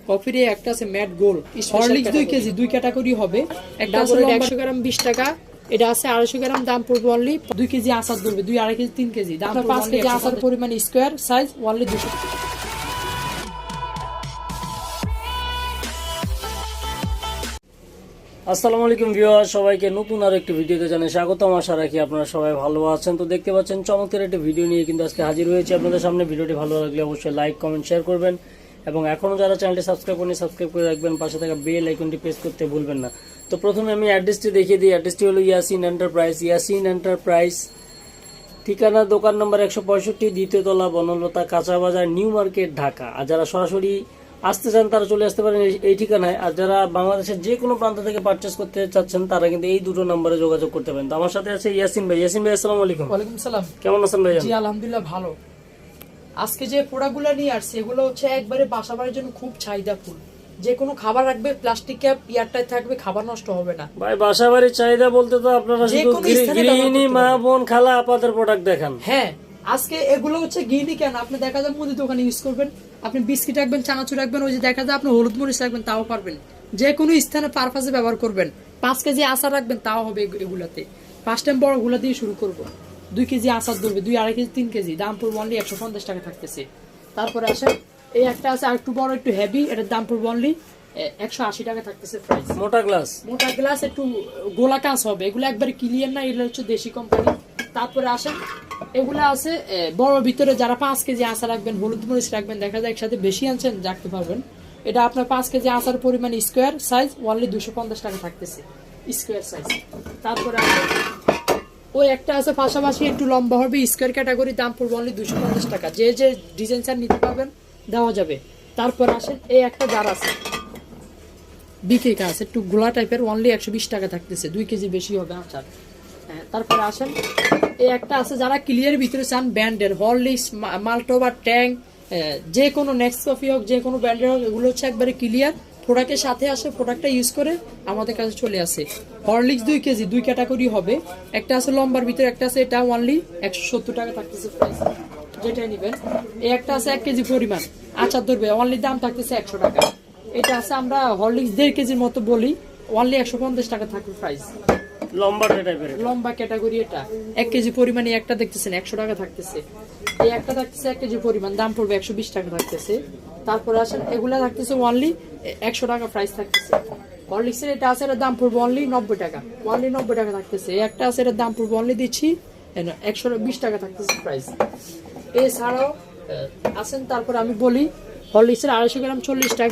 কফির একটা আছে mat gold, Horlicks 2 KG 2 category হবে। একটা আছে 100 গ্রাম 20 টাকা, এটা আছে 250 গ্রাম, দাম পড়বে অনলি 2 কেজি আচার ধরবে, 2 2.5 কেজি 3 কেজি দাম 5 কেজি আচার পরিমাণ স্কয়ার সাইজ অনলি 200। আসসালামু আলাইকুম ভিউয়ার, সবাইকে নতুন আর একটি ভিডিওতে জানাই স্বাগতম। আশা রাখি আপনারা সবাই ভালো আছেন। তো দেখতে পাচ্ছেন চমৎকার একটি ভিডিও নিয়ে কিন্তু আজকে হাজির হয়েছি আপনাদের সামনে। ভিডিওটি ভালো লাগলে অবশ্যই লাইক কমেন্ট শেয়ার করবেন এবং এখনও যারা চ্যানেলটি সাবস্ক্রাইব করেনি সাবস্ক্রাইব করে রাখবেন, পাশে থাকা বেল আইকনটি প্রেস করতে ভুলবেন না। তো প্রথমে আমি অ্যাড্রেসটি দেখিয়ে দিই। অ্যাড্রেসটি হলো ইয়াসিন এন্টারপ্রাইজ, ঠিকানা দোকান নম্বর 165, দ্বিতীয় তলা, বনলতা, কাঁচা বাজার, নিউ মার্কেট, ঢাকা। আর যারা সরাসরি আসতে চান তারা চলে আসতে পারেন এই ঠিকানায়। আর যারা বাংলাদেশের যে কোনো প্রান্ত থেকে পারচেস করতে চাচ্ছেন তারা কিন্তু এই দুটো নম্বরে যোগাযোগ করতে পারেন। তো আমার সাথে আছে ইয়াসিন ভাই। ইয়াসিন ভাই আসসালামু আলাইকুম। ওয়ালাইকুম সালাম। কেমন আছেন ভাই? জি আলহামদুলিল্লাহ ভালো। আজকে যে প্রোডাক্টগুলো নিয়ে আসছে এগুলো হচ্ছে একবারে বাসাবাড়ির জন্য খুব চাহিদাফুল। যে কোনো খাবার রাখবে প্লাস্টিক ক্যাপ এয়ারটাইট থাকবে, খাবার নষ্ট হবে না। ভাই বাসাবাড়ির চাহিদা বলতে তো আপনারা শুধু গৃহিণী, মা, বোন, খালা, আপাদের প্রোডাক্ট দেখান। হ্যাঁ, আজকে এগুলো হচ্ছে গৃহিণী কেন, আপনি দেখা যায় মুদি দোকানে ইউজ করবেন, আপনি বিস্কিট রাখবেন, চানাচুর রাখবেন, ওই যে দেখা যায় আপনি হলুদ মরিচ রাখবেন তাও পারবেন। যে কোনো স্থানে পারপাসে ব্যবহার করবেন। 5 কেজি আচার রাখবেন তাও হবে এগুলাতে। ফার্স্ট টাইম বড় গুলা দিয়ে শুরু করবো। 2 কেজি আচার ধরবে, 2 2.5 কেজি 3 কেজি দাম পড়বে অনলি 150 টাকা থাকতেছে। তারপরে আসেন এই একটা আছে আর একটু বড় একটু হেভি, এটার দাম পড়বে অনলি 180 টাকা থাকতেছে প্রাইস। মোটা গ্লাস একটু গোলা কাঁচ হবে, এগুলো একবারে ক্লিয়ার না, এগুলো হচ্ছে দেশি কোম্পানি। তারপরে আসেন এগুলো আছে বড় ভিতরে, যারা 5 কেজি আচার রাখবেন, হলুদ মরিচ রাখবেন, দেখা যায় একসাথে বেশি আনছেন রাখতে পারবেন। এটা আপনার 5 কেজি আচার পরিমাণ স্কোয়ার সাইজ অনলি 250 টাকা থাকতেছে স্কোয়ার সাইজ। তারপরে ওই একটা আছে পাশাপাশি একটু লম্বা হবে স্কোয়ার ক্যাটাগরি, দাম পড়বে অনলি 250 টাকা। যে যে ডিজাইন চান নিতে পারবেন, দেওয়া যাবে। তারপর আসেন এই একটা জার আছে বিকে আছে একটু গোলা টাইপের, অনলি 120 টাকা থাকতেছে, 2 কেজি বেশি হবে আচার। হ্যাঁ, তারপরে আসেন এই একটা আছে যারা ক্লিয়ার ভিতরে চান ব্র্যান্ডের, হরলিক্স, মাল্টো বা ট্যাং, যে কোনো নেক্সট কফি হোক, যে কোনো ব্র্যান্ডের হোক, এগুলো হচ্ছে একবারে ক্লিয়ার প্রোডাক্টের সাথে আসে, প্রোডাক্টটা ইউজ করে আমাদের কাছে চলে আসে। হরলিক্স 2 কেজি 2 ক্যাটাগরি হবে। একটা আছে লম্বার ভিতরে, একটা আছে এটা অনলি 170 টাকা থাকতেছে প্রাইস, যেটাই নেবেন। এই একটা আছে 1 কেজি পরিমাণ আচার ধরবে, অনলি দাম থাকতেছে 100 টাকা। এটা আছে আমরা হরলিক্স 1.5 কেজির মতো বলি, অনলি 150 টাকা থাকবে প্রাইস। লম্বা ক্যাটাগরি এটা 1 কেজি পরিমাণে একটা দেখতেছেন 100 টাকা থাকতেছে। এই একটা থাকতেছে 1 কেজি পরিমাণ, দাম পড়বে 120 টাকা থাকতেছে। তারপরে আসেন এগুলা থাকতেছে অনলি 100 টাকা প্রাইস থাকতেছে। হরলিক্সের এটা আছে, এর দাম পড়বে অনলি 90 টাকা, অনলি 90 টাকা থাকতেছে। এই একটা আছে, এর দাম পড়বে অনলি দিচ্ছি 120 টাকা থাকতেছে প্রাইস। এছাড়াও আছেন, তারপর আমি বলি হরলিক্সের 250 গ্রাম 40 টাকা।